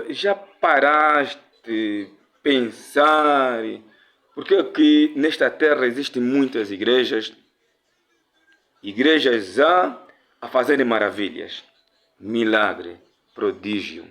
já paraste pensar porque aqui nesta terra existem muitas igrejas, igrejas a fazerem maravilhas, milagre, prodígio,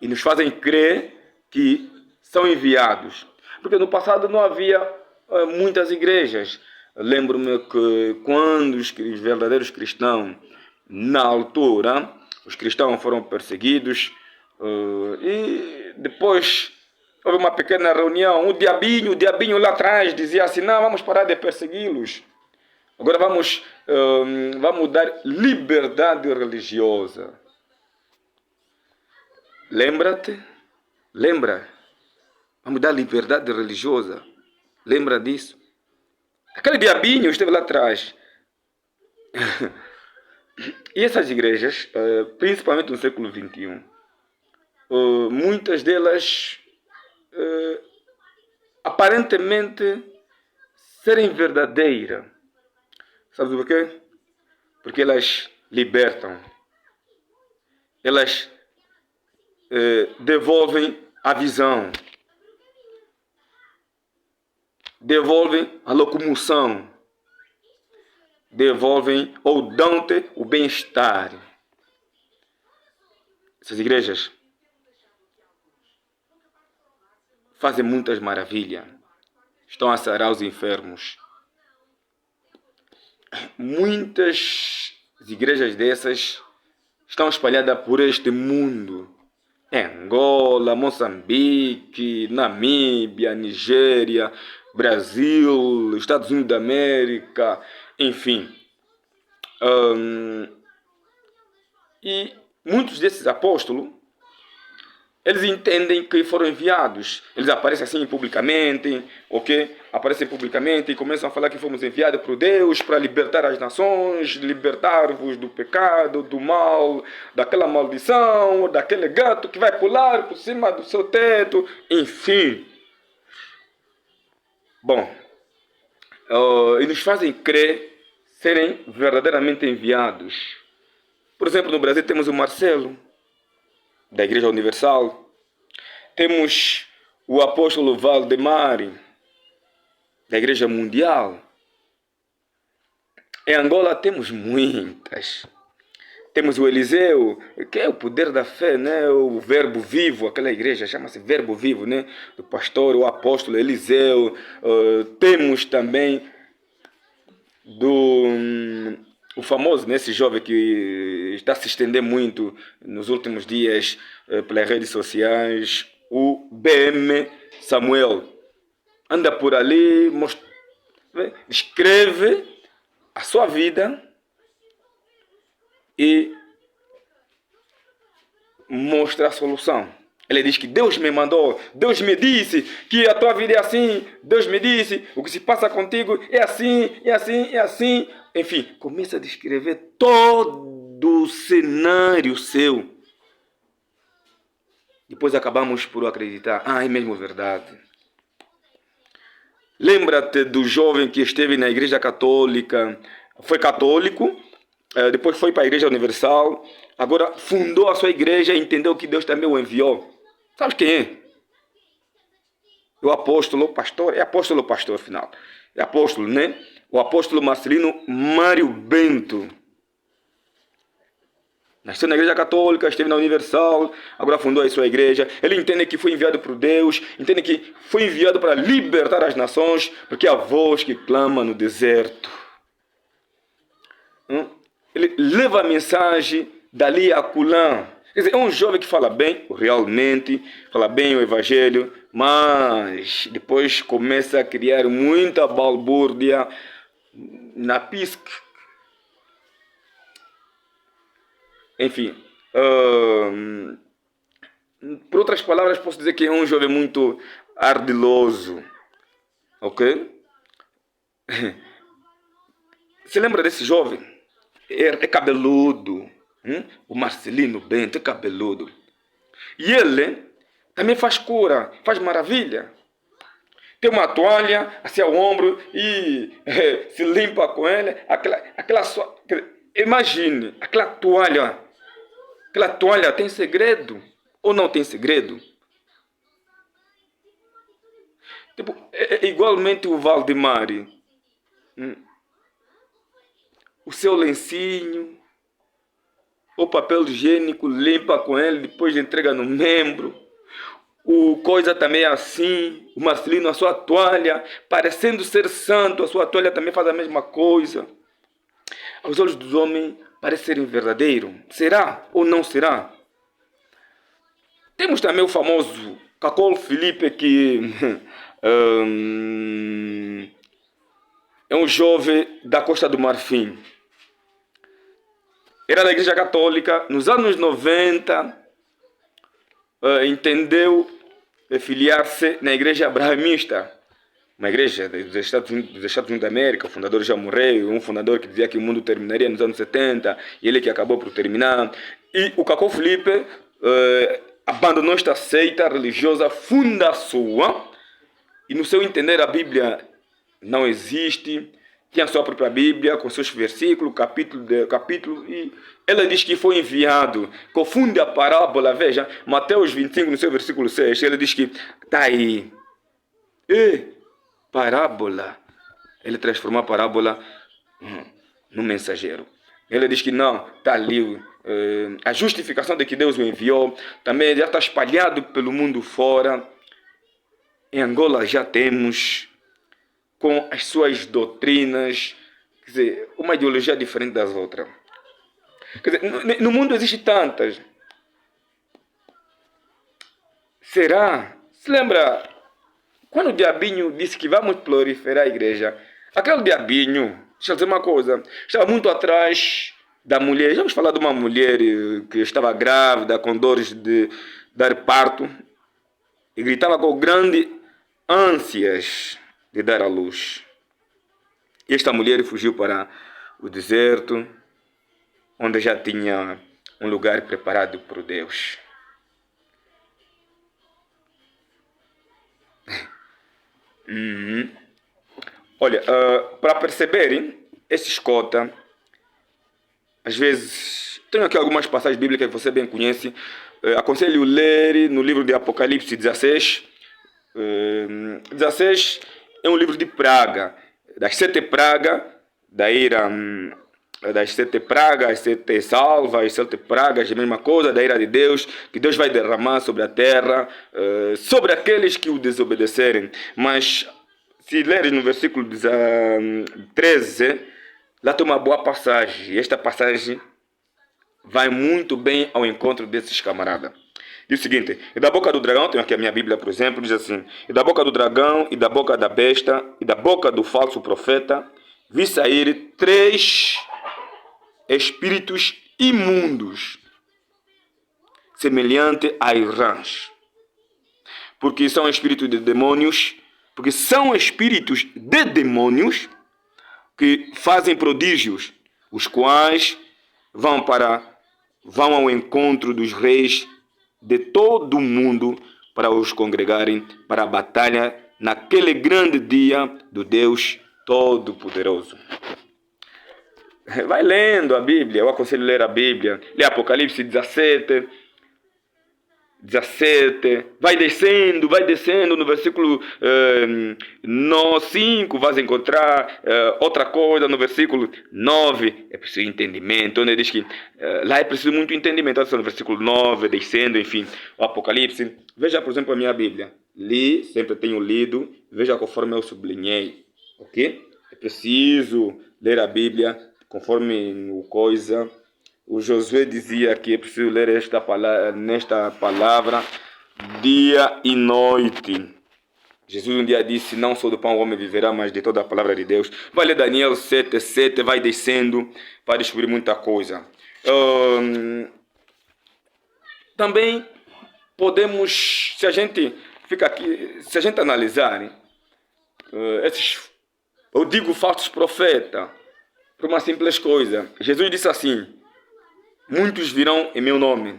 e nos fazem crer que são enviados, porque no passado não havia muitas igrejas. Lembro-me que quando os verdadeiros cristãos, na altura, os cristãos foram perseguidos, e depois houve uma pequena reunião, o diabinho lá atrás dizia assim, não, vamos parar de persegui-los. Agora vamos dar liberdade religiosa. Lembra-te? Lembra? Vamos dar liberdade religiosa. Lembra disso? Aquele diabinho esteve lá atrás. E essas igrejas, principalmente no século XXI, muitas delas aparentemente serem verdadeiras. Sabe por quê? Porque elas libertam. Elas devolvem a visão. Devolvem a locomoção. Devolvem ou dão-te o bem-estar. Essas igrejas fazem muitas maravilhas. Estão a sarar os enfermos. Muitas igrejas dessas estão espalhadas por este mundo. Em Angola, Moçambique, Namíbia, Nigéria, Brasil, Estados Unidos da América, enfim. E muitos desses apóstolos, eles entendem que foram enviados. Eles aparecem assim publicamente, ok? Aparecem publicamente e começam a falar que fomos enviados por Deus para libertar as nações, libertar-vos do pecado, do mal, daquela maldição, daquele gato que vai pular por cima do seu teto, enfim. Bom, e nos fazem crer serem verdadeiramente enviados. Por exemplo, no Brasil temos o Marcelo, da Igreja Universal. Temos o apóstolo Valdemar, da Igreja Mundial. Em Angola temos muitas. Temos o Eliseu, que é o poder da fé, né? O verbo vivo, aquela igreja chama-se verbo vivo, né? Do pastor, o apóstolo Eliseu. Temos também o famoso, né, esse jovem que está a se estender muito nos últimos dias pelas redes sociais, o BM Samuel. Anda por ali, escreve a sua vida e mostra a solução. Ele diz que Deus me mandou, Deus me disse que a tua vida é assim, Deus me disse, o que se passa contigo é assim, é assim, é assim. Enfim, começa a descrever todo o cenário seu. Depois acabamos por acreditar, é mesmo verdade. Lembra-te do jovem que esteve na igreja católica, foi católico, depois foi para a igreja universal, agora fundou a sua igreja e entendeu que Deus também o enviou. Sabe quem é? O apóstolo pastor, é apóstolo pastor afinal. É apóstolo, né? O apóstolo Marcelino Mário Bento. Nasceu na igreja católica, esteve na universal, agora fundou a sua igreja. Ele entende que foi enviado por Deus, entende que foi enviado para libertar as nações, porque é a voz que clama no deserto. Ele leva a mensagem dali a acolá. Quer dizer, é um jovem que fala bem, realmente, fala bem o evangelho, mas depois começa a criar muita balbúrdia na pisca. Enfim, por outras palavras, posso dizer que é um jovem muito ardiloso, ok? Você lembra desse jovem? É cabeludo. O Marcelino Bento é cabeludo. E ele também faz cura, faz maravilha. Tem uma toalha assim ao ombro e se limpa com ela. Aquela sua, imagine, aquela toalha Aquela toalha tem segredo ou não tem segredo? Tipo, igualmente o Valdemar, o seu lencinho, o papel higiênico, limpa com ele, depois entrega no membro. O coisa também é assim, o Marcelino, a sua toalha, parecendo ser santo, a sua toalha também faz a mesma coisa. Aos olhos dos homens, parece ser verdadeiro. Será ou não será? Temos também o famoso Cacol Felipe, que é um jovem da Costa do Marfim. Era da Igreja Católica, nos anos 90, entendeu filiar-se na Igreja Abrahamista, uma igreja dos Estados Unidos da América. O fundador já morreu, um fundador que dizia que o mundo terminaria nos anos 70, e ele que acabou por terminar. E o Cacol Felipe abandonou esta seita religiosa, funda a sua, e no seu entender a Bíblia não existe, tinha a sua própria Bíblia, com seus versículos, capítulo, e ela diz que foi enviado, confunde a parábola, veja, Mateus 25, no seu versículo 6, ele diz que está aí, parábola, ele transformou a parábola no mensageiro. Ele diz que não, está ali, a justificação de que Deus o enviou, também já está espalhado pelo mundo fora. Em Angola já temos, com as suas doutrinas, quer dizer, uma ideologia diferente das outras. Quer dizer, no mundo existe tantas. Será? Se lembra quando o diabinho disse que vamos proliferar a igreja? Aquele diabinho, deixa eu dizer uma coisa, estava muito atrás da mulher. Já vamos falar de uma mulher que estava grávida, com dores de dar parto, e gritava com grande ânsias de dar à luz. E esta mulher fugiu para o deserto, onde já tinha um lugar preparado por Deus. Olha, para perceberem, esse escota, às vezes, tenho aqui algumas passagens bíblicas que você bem conhece. Aconselho ler no livro de Apocalipse 16. 16 é um livro de praga, das 7 pragas da ira, das 7 pragas, as 7 salvas, as 7 pragas, a mesma coisa, da ira de Deus, que Deus vai derramar sobre a terra, sobre aqueles que o desobedecerem. Mas se leres no versículo 13, lá tem uma boa passagem, e esta passagem vai muito bem ao encontro desses camaradas. Diz o seguinte: e da boca do dragão, tenho aqui a minha Bíblia, por exemplo, diz assim: e da boca do dragão, e da boca da besta, e da boca do falso profeta, vi sair 3 espíritos imundos, semelhante a rãs, porque são espíritos de demônios, porque são espíritos de demônios que fazem prodígios, os quais vão ao encontro dos reis de todo o mundo para os congregarem para a batalha naquele grande dia do Deus Todo-Poderoso. Vai lendo a Bíblia, eu aconselho a ler a Bíblia. Lê Apocalipse 17, vai descendo no versículo 5, vais encontrar outra coisa no versículo 9, é preciso entendimento, onde diz que lá é preciso muito entendimento, no versículo 9, descendo, enfim, o Apocalipse. Veja, por exemplo, a minha Bíblia, sempre tenho lido, veja conforme eu sublinhei, ok? É preciso ler a Bíblia conforme o coisa. O Josué dizia que é preciso ler nesta palavra dia e noite. Jesus um dia disse: não só do pão o homem viverá, mas de toda a palavra de Deus. Vai ler Daniel 7, vai descendo para descobrir muita coisa. Também podemos, se a gente fica aqui, se a gente analisar esses, eu digo falsos profetas, por uma simples coisa. Jesus disse assim: muitos virão em meu nome.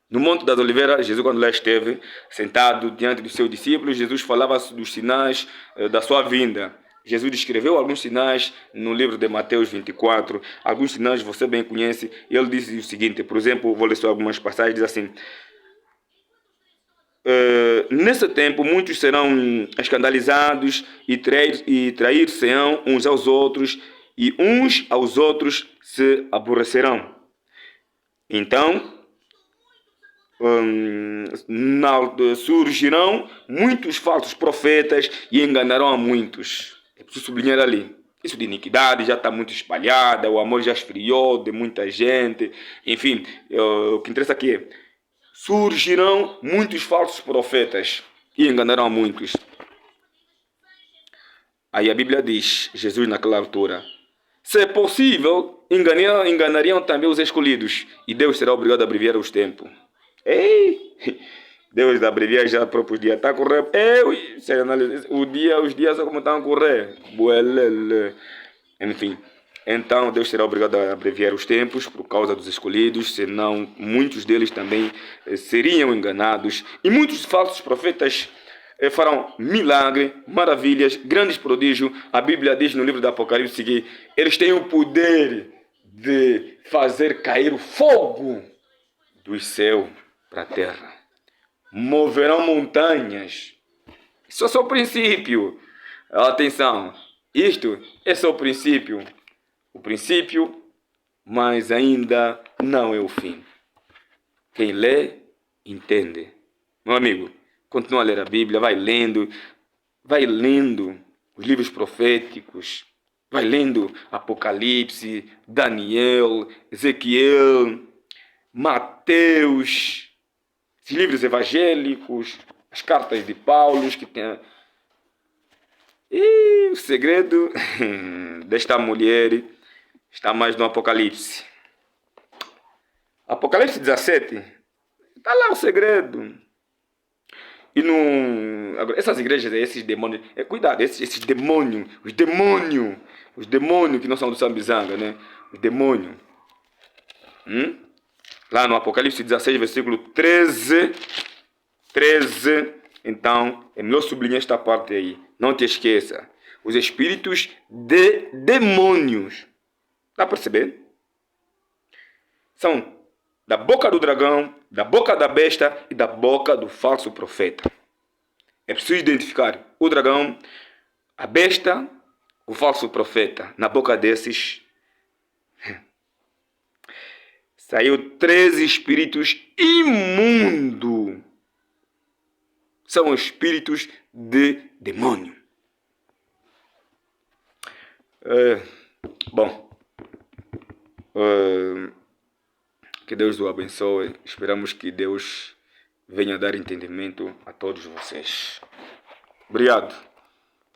No Monte das Oliveiras, Jesus, quando lá esteve, sentado diante dos seus discípulos, Jesus falava dos sinais da sua vinda. Jesus descreveu alguns sinais no livro de Mateus 24. Alguns sinais você bem conhece. E ele disse o seguinte, por exemplo, vou ler só algumas passagens, diz assim: nesse tempo muitos serão escandalizados e trair-se-ão uns aos outros, e uns aos outros se aborrecerão. Então surgirão muitos falsos profetas e enganarão a muitos. É preciso sublinhar ali. Isso de iniquidade já está muito espalhada, o amor já esfriou de muita gente. Enfim, o que interessa aqui é: surgirão muitos falsos profetas e enganarão a muitos. Aí a Bíblia diz, Jesus naquela altura: se é possível, enganariam também os escolhidos, e Deus será obrigado a abreviar os tempos. Ei! Deus da abreviar já o próprio dia. Está a correr. Os dias como estão a correr. Enfim. Então Deus será obrigado a abreviar os tempos por causa dos escolhidos, senão muitos deles também seriam enganados. E muitos falsos profetas farão milagres, maravilhas, grandes prodígios. A Bíblia diz no livro do Apocalipse que eles têm o poder de fazer cair o fogo do céu para a terra. Moverão montanhas. Isso é só o princípio. Atenção, isto é só o princípio. O princípio, mas ainda não é o fim. Quem lê, entende. Meu amigo, continua a ler a Bíblia, vai lendo os livros proféticos, vai lendo Apocalipse, Daniel, Ezequiel, Mateus, os livros evangélicos, as cartas de Paulo, que tem. E o segredo desta mulher está mais no Apocalipse. Apocalipse 17, está lá o segredo. E agora, essas igrejas, esses demônios, cuidado, esses demônios, os demônios que não são do Sambizanga, né? Os demônios. Lá no Apocalipse 16, versículo 13, então é melhor sublinhar esta parte aí, não te esqueça. Os espíritos de demônios, dá para perceber? São da boca do dragão, da boca da besta e da boca do falso profeta. É preciso identificar o dragão, a besta, o falso profeta. Na boca desses saiu 13 espíritos imundos. São espíritos de demônio. Que Deus o abençoe. Esperamos que Deus venha dar entendimento a todos vocês. Obrigado.